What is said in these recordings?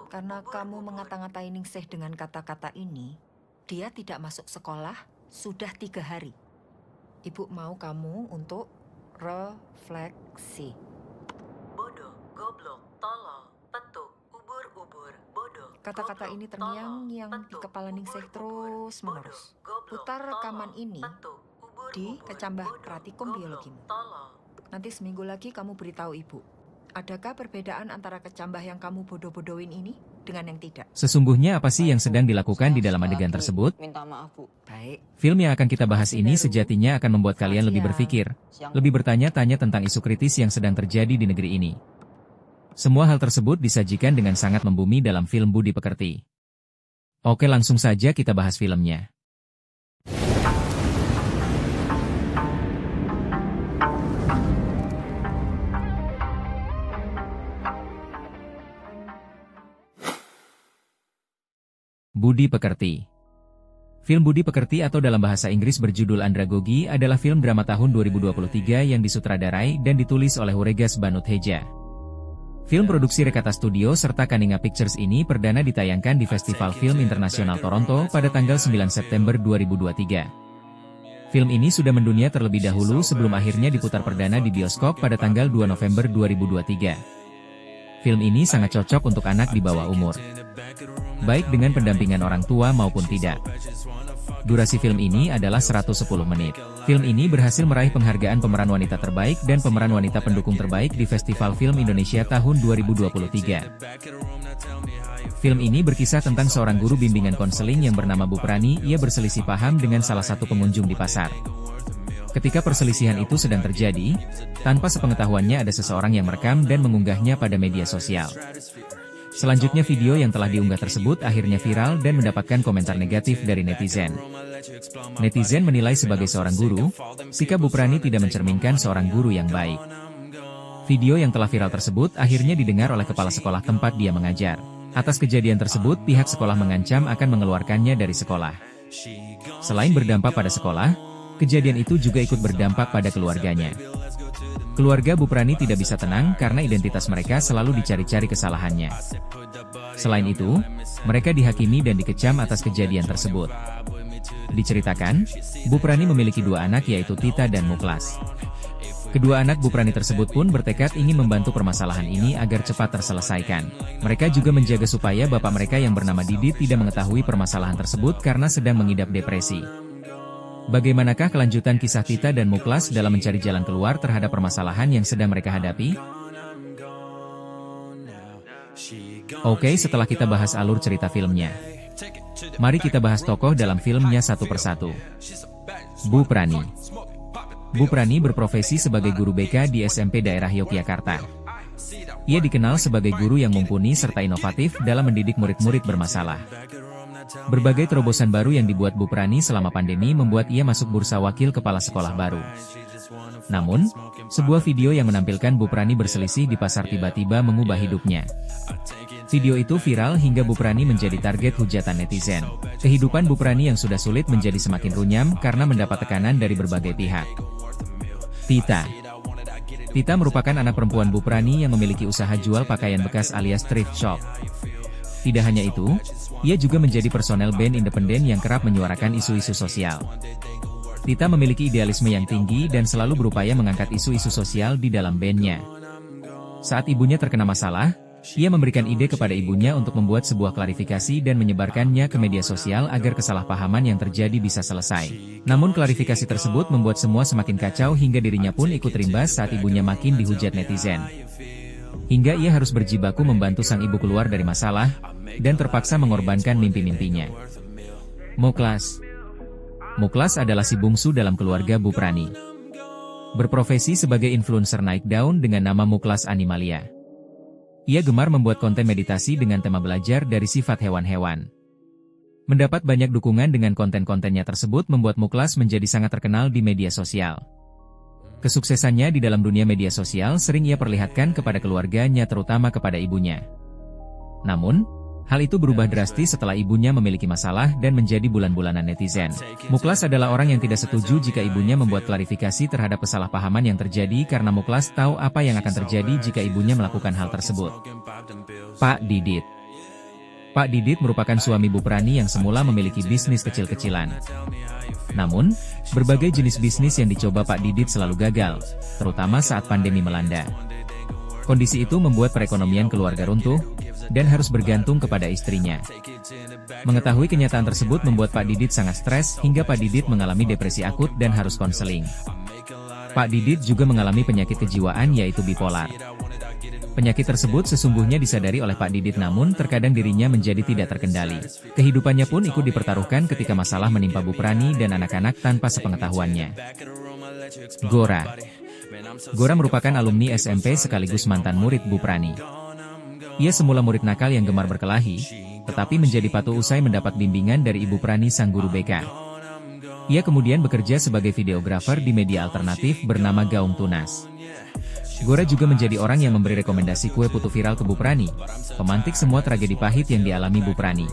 Karena kamu mengata-ngatai Ningsih dengan kata-kata ini, dia tidak masuk sekolah sudah 3 hari. Ibu mau kamu untuk refleksi. Bodoh, goblok, tolol, petuk, ubur-ubur, bodoh. Kata-kata ini terngiang-ngiang di kepala Ningsih terus-menerus. Putar rekaman ini di kecambah pratikum biologimu. Nanti seminggu lagi kamu beritahu ibu. Adakah perbedaan antara kecambah yang kamu bodoh-bodohin ini dengan yang tidak? Sesungguhnya apa sih yang sedang dilakukan di dalam adegan tersebut? Minta maaf, Bu. Baik. Film yang akan kita bahas ini sejatinya akan membuat kalian lebih berpikir, lebih bertanya-tanya tentang isu kritis yang sedang terjadi di negeri ini. Semua hal tersebut disajikan dengan sangat membumi dalam film Budi Pekerti. Oke, langsung saja kita bahas filmnya. Budi Pekerti. Film Budi Pekerti atau dalam bahasa Inggris berjudul Andragogi adalah film drama tahun 2023 yang disutradarai dan ditulis oleh Huregas Banudheja. Film produksi Rekata Studio serta Kaninga Pictures ini perdana ditayangkan di Festival Film Internasional Toronto pada tanggal 9 September 2023. Film ini sudah mendunia terlebih dahulu sebelum akhirnya diputar perdana di bioskop pada tanggal 2 November 2023. Film ini sangat cocok untuk anak di bawah umur, baik dengan pendampingan orang tua maupun tidak. Durasi film ini adalah 110 menit. Film ini berhasil meraih penghargaan pemeran wanita terbaik dan pemeran wanita pendukung terbaik di Festival Film Indonesia tahun 2023. Film ini berkisah tentang seorang guru bimbingan konseling yang bernama Bu Prani. Ia berselisih paham dengan salah satu pengunjung di pasar. Ketika perselisihan itu sedang terjadi, tanpa sepengetahuannya ada seseorang yang merekam dan mengunggahnya pada media sosial. Selanjutnya video yang telah diunggah tersebut akhirnya viral dan mendapatkan komentar negatif dari netizen. Netizen menilai sebagai seorang guru, sikap Bu Prani tidak mencerminkan seorang guru yang baik. Video yang telah viral tersebut akhirnya didengar oleh kepala sekolah tempat dia mengajar. Atas kejadian tersebut pihak sekolah mengancam akan mengeluarkannya dari sekolah. Selain berdampak pada sekolah, kejadian itu juga ikut berdampak pada keluarganya. Keluarga Bu Prani tidak bisa tenang karena identitas mereka selalu dicari-cari kesalahannya. Selain itu, mereka dihakimi dan dikecam atas kejadian tersebut. Diceritakan, Bu Prani memiliki 2 anak yaitu Tita dan Muklas. Kedua anak Bu Prani tersebut pun bertekad ingin membantu permasalahan ini agar cepat terselesaikan. Mereka juga menjaga supaya bapak mereka yang bernama Didit tidak mengetahui permasalahan tersebut karena sedang mengidap depresi. Bagaimanakah kelanjutan kisah Tita dan Muklas dalam mencari jalan keluar terhadap permasalahan yang sedang mereka hadapi? Oke, setelah kita bahas alur cerita filmnya, mari kita bahas tokoh dalam filmnya satu persatu. Bu Prani. Bu Prani berprofesi sebagai guru BK di SMP daerah Yogyakarta. Ia dikenal sebagai guru yang mumpuni serta inovatif dalam mendidik murid-murid bermasalah. Berbagai terobosan baru yang dibuat Bu Prani selama pandemi membuat ia masuk bursa wakil kepala sekolah baru. Namun, sebuah video yang menampilkan Bu Prani berselisih di pasar tiba-tiba mengubah hidupnya. Video itu viral hingga Bu Prani menjadi target hujatan netizen. Kehidupan Bu Prani yang sudah sulit menjadi semakin runyam karena mendapat tekanan dari berbagai pihak. Tita. Tita merupakan anak perempuan Bu Prani yang memiliki usaha jual pakaian bekas alias thrift shop. Tidak hanya itu, ia juga menjadi personel band independen yang kerap menyuarakan isu-isu sosial. Tita memiliki idealisme yang tinggi dan selalu berupaya mengangkat isu-isu sosial di dalam bandnya. Saat ibunya terkena masalah, ia memberikan ide kepada ibunya untuk membuat sebuah klarifikasi dan menyebarkannya ke media sosial agar kesalahpahaman yang terjadi bisa selesai. Namun klarifikasi tersebut membuat semua semakin kacau hingga dirinya pun ikut terimbas saat ibunya makin dihujat netizen. Hingga ia harus berjibaku membantu sang ibu keluar dari masalah, dan terpaksa mengorbankan mimpi-mimpinya. Muklas. Muklas adalah si bungsu dalam keluarga Bu Prani. Berprofesi sebagai influencer naik daun dengan nama Muklas Animalia. Ia gemar membuat konten meditasi dengan tema belajar dari sifat hewan-hewan. Mendapat banyak dukungan dengan konten-kontennya tersebut membuat Muklas menjadi sangat terkenal di media sosial. Kesuksesannya di dalam dunia media sosial sering ia perlihatkan kepada keluarganya terutama kepada ibunya. Namun, hal itu berubah drastis setelah ibunya memiliki masalah dan menjadi bulan-bulanan netizen. Muklas adalah orang yang tidak setuju jika ibunya membuat klarifikasi terhadap kesalahpahaman yang terjadi karena Muklas tahu apa yang akan terjadi jika ibunya melakukan hal tersebut. Pak Didit. Pak Didit merupakan suami Bu Prani yang semula memiliki bisnis kecil-kecilan. Namun, berbagai jenis bisnis yang dicoba Pak Didit selalu gagal, terutama saat pandemi melanda. Kondisi itu membuat perekonomian keluarga runtuh, dan harus bergantung kepada istrinya. Mengetahui kenyataan tersebut membuat Pak Didit sangat stres hingga Pak Didit mengalami depresi akut dan harus konseling. Pak Didit juga mengalami penyakit kejiwaan yaitu bipolar. Penyakit tersebut sesungguhnya disadari oleh Pak Didit namun terkadang dirinya menjadi tidak terkendali. Kehidupannya pun ikut dipertaruhkan ketika masalah menimpa Bu Prani dan anak-anak tanpa sepengetahuannya. Gora. Gora merupakan alumni SMP sekaligus mantan murid Bu Prani. Ia semula murid nakal yang gemar berkelahi, tetapi menjadi patuh usai mendapat bimbingan dari Ibu Prani sang guru BK. Ia kemudian bekerja sebagai videografer di media alternatif bernama Gaung Tunas. Gora juga menjadi orang yang memberi rekomendasi kue putu viral ke Bu Prani, pemantik semua tragedi pahit yang dialami Bu Prani.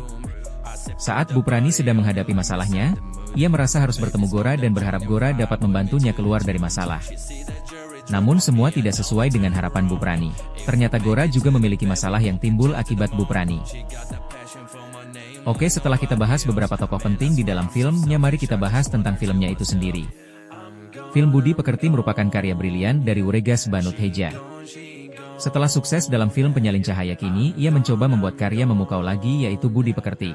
Saat Bu Prani sedang menghadapi masalahnya, ia merasa harus bertemu Gora dan berharap Gora dapat membantunya keluar dari masalah. Namun semua tidak sesuai dengan harapan Bu Prani. Ternyata Gora juga memiliki masalah yang timbul akibat Bu Prani. Oke, setelah kita bahas beberapa tokoh penting di dalam filmnya, mari kita bahas tentang filmnya itu sendiri. Film Budi Pekerti merupakan karya brilian dari Uregas Banudheja. Setelah sukses dalam film Penyalin Cahaya, kini ia mencoba membuat karya memukau lagi yaitu Budi Pekerti.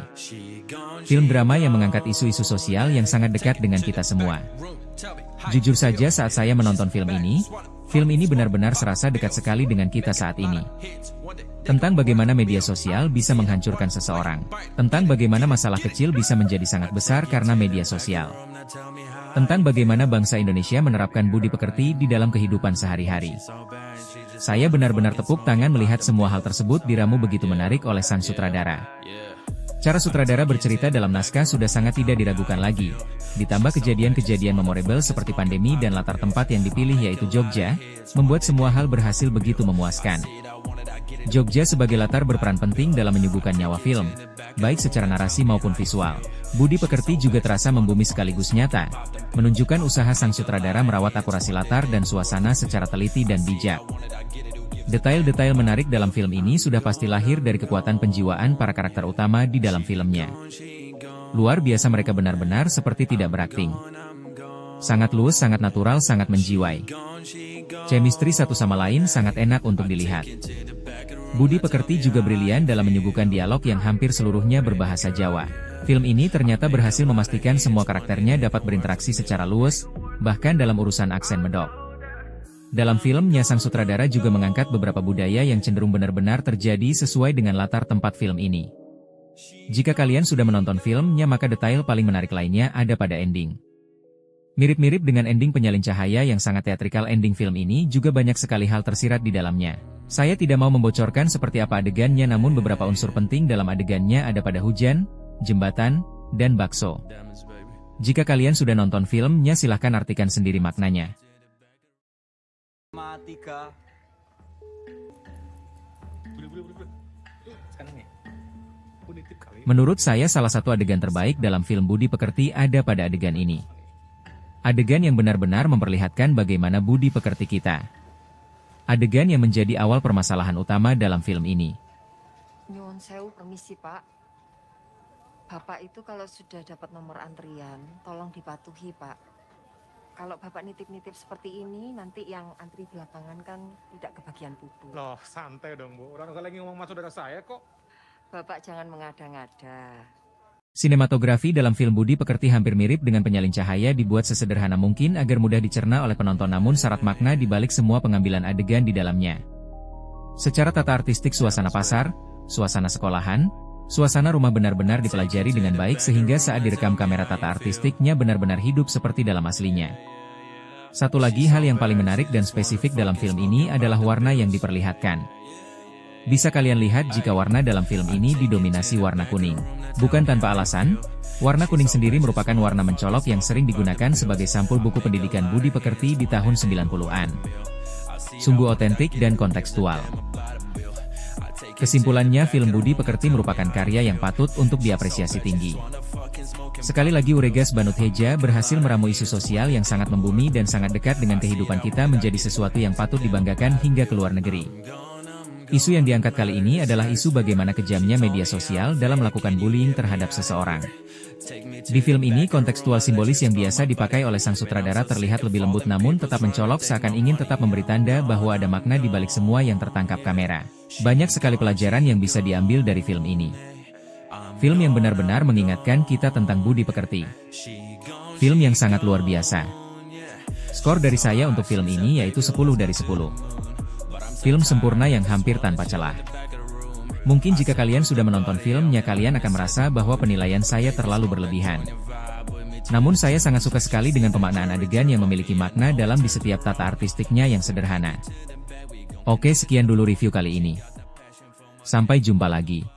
Film drama yang mengangkat isu-isu sosial yang sangat dekat dengan kita semua. Jujur saja saat saya menonton film ini benar-benar serasa dekat sekali dengan kita saat ini. Tentang bagaimana media sosial bisa menghancurkan seseorang. Tentang bagaimana masalah kecil bisa menjadi sangat besar karena media sosial. Tentang bagaimana bangsa Indonesia menerapkan budi pekerti di dalam kehidupan sehari-hari. Saya benar-benar tepuk tangan melihat semua hal tersebut diramu begitu menarik oleh sang sutradara. Cara sutradara bercerita dalam naskah sudah sangat tidak diragukan lagi. Ditambah kejadian-kejadian memorable seperti pandemi dan latar tempat yang dipilih yaitu Jogja, membuat semua hal berhasil begitu memuaskan. Jogja sebagai latar berperan penting dalam menyuguhkan nyawa film, baik secara narasi maupun visual. Budi Pekerti juga terasa membumi sekaligus nyata, menunjukkan usaha sang sutradara merawat akurasi latar dan suasana secara teliti dan bijak. Detail-detail menarik dalam film ini sudah pasti lahir dari kekuatan penjiwaan para karakter utama di dalam filmnya. Luar biasa, mereka benar-benar seperti tidak berakting. Sangat luwes, sangat natural, sangat menjiwai. Chemistry satu sama lain sangat enak untuk dilihat. Budi Pekerti juga brilian dalam menyuguhkan dialog yang hampir seluruhnya berbahasa Jawa. Film ini ternyata berhasil memastikan semua karakternya dapat berinteraksi secara luwes, bahkan dalam urusan aksen medok. Dalam filmnya, sang sutradara juga mengangkat beberapa budaya yang cenderung benar-benar terjadi sesuai dengan latar tempat film ini. Jika kalian sudah menonton filmnya, maka detail paling menarik lainnya ada pada ending. Mirip-mirip dengan ending Penyalin Cahaya yang sangat teatrikal, ending film ini juga banyak sekali hal tersirat di dalamnya. Saya tidak mau membocorkan seperti apa adegannya, namun beberapa unsur penting dalam adegannya ada pada hujan, jembatan, dan bakso. Jika kalian sudah nonton filmnya, silahkan artikan sendiri maknanya. Menurut saya salah satu adegan terbaik dalam film Budi Pekerti ada pada adegan ini. Adegan yang benar-benar memperlihatkan bagaimana budi pekerti kita. Adegan yang menjadi awal permasalahan utama dalam film ini. Nyuwun sewu, permisi Pak. Bapak itu kalau sudah dapat nomor antrian, tolong dipatuhi Pak. Kalau Bapak nitip-nitip seperti ini, nanti yang antri belakangan kan tidak kebagian bubur. Loh, santai dong Bu, orang lagi ngomong sama saudara saya kok. Bapak jangan mengada-ngada. Sinematografi dalam film Budi Pekerti hampir mirip dengan Penyalin Cahaya, dibuat sesederhana mungkin agar mudah dicerna oleh penonton, namun syarat makna di balik semua pengambilan adegan di dalamnya. Secara tata artistik, suasana pasar, suasana sekolahan, suasana rumah benar-benar dipelajari dengan baik sehingga saat direkam kamera tata artistiknya benar-benar hidup seperti dalam aslinya. Satu lagi hal yang paling menarik dan spesifik dalam film ini adalah warna yang diperlihatkan. Bisa kalian lihat jika warna dalam film ini didominasi warna kuning. Bukan tanpa alasan, warna kuning sendiri merupakan warna mencolok yang sering digunakan sebagai sampul buku pendidikan Budi Pekerti di tahun 90-an. Sungguh otentik dan kontekstual. Kesimpulannya, film Budi Pekerti merupakan karya yang patut untuk diapresiasi tinggi. Sekali lagi, Uregas Banudheja berhasil meramu isu sosial yang sangat membumi dan sangat dekat dengan kehidupan kita menjadi sesuatu yang patut dibanggakan hingga ke luar negeri. Isu yang diangkat kali ini adalah isu bagaimana kejamnya media sosial dalam melakukan bullying terhadap seseorang. Di film ini kontekstual simbolis yang biasa dipakai oleh sang sutradara terlihat lebih lembut namun tetap mencolok seakan ingin tetap memberi tanda bahwa ada makna di balik semua yang tertangkap kamera. Banyak sekali pelajaran yang bisa diambil dari film ini. Film yang benar-benar mengingatkan kita tentang budi pekerti. Film yang sangat luar biasa. Skor dari saya untuk film ini yaitu 10 dari 10. Film sempurna yang hampir tanpa celah. Mungkin jika kalian sudah menonton filmnya kalian akan merasa bahwa penilaian saya terlalu berlebihan. Namun saya sangat suka sekali dengan pemaknaan adegan yang memiliki makna dalam di setiap tata artistiknya yang sederhana. Oke, sekian dulu review kali ini. Sampai jumpa lagi.